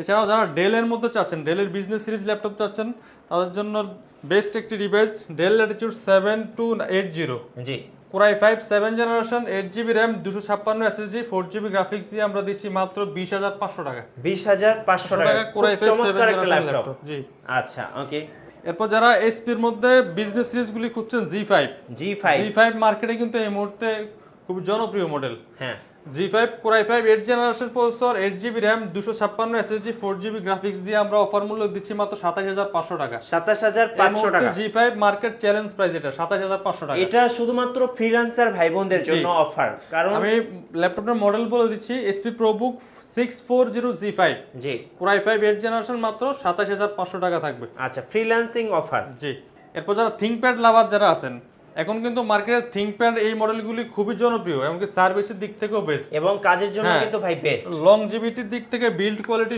এছাড়াও যারা ডেলের মধ্যে চাচ্ছেন, ডেলের বিজনেস সিরিজ ল্যাপটপ চাচ্ছেন, তাদের জন্য বেস্ট একটি ডিভাইস ডেল ল্যাটিটিউড 7280। জি core i 5 7 generation, 8 GB RAM, 256 SSD, 4 GB graphics দিয়ে আমরা দিচ্ছি মাত্র 20,500 টাকা। 20,500 টাকা কোরাই খুব 5 7 চমৎকার একটা জেনারেশন ল্যাপটপ। ল্যাপটপ। জি। আচ্ছা ওকে। এরপর যারা এসপির মধ্যে বিজনেস সিরিজগুলি খুঁজছেন, জি5 মার্কেটে কিন্তু এই মুহূর্তে খুব জনপ্রিয় মডেল। হ্যাঁ জি5 core i 5 8 generation processor, 8 GB RAM, 256 SSD, 4 GB graphics দিয়ে আমরা অফার মূল্য দিচ্ছি মাত্র 27,500 টাকা। 27,500 টাকা। জি5 মার্কেট চ্যালেঞ্জ প্রাইস এটা 27,500 টাকা। এটা শুধুমাত্র ফ্রিল্যান্সার ভাই বোনদের জন্য অফার, কারণ আমি ল্যাপটপের মডেল বলে দিচ্ছি, এসপি প্রোবুক 640 জি5 জি কোরাই 5 8 জেনারেশন মাত্র 27,500 টাকা থাকবে। আচ্ছা ফ্রিল্যান্সিং অফার। জি। এরপর যারা থিংকপ্যাড লাভার যারা আছেন, এখন কিন্তু মার্কেটে থিংকপ্যাড এই মডেলগুলি খুবই জনপ্রিয়, এমনকি সার্ভিসের দিক থেকেও বেস্ট এবং কাজের জন্য কিন্তু ভাই বেস্ট। লংজিভিটির দিক থেকে, বিল্ড কোয়ালিটি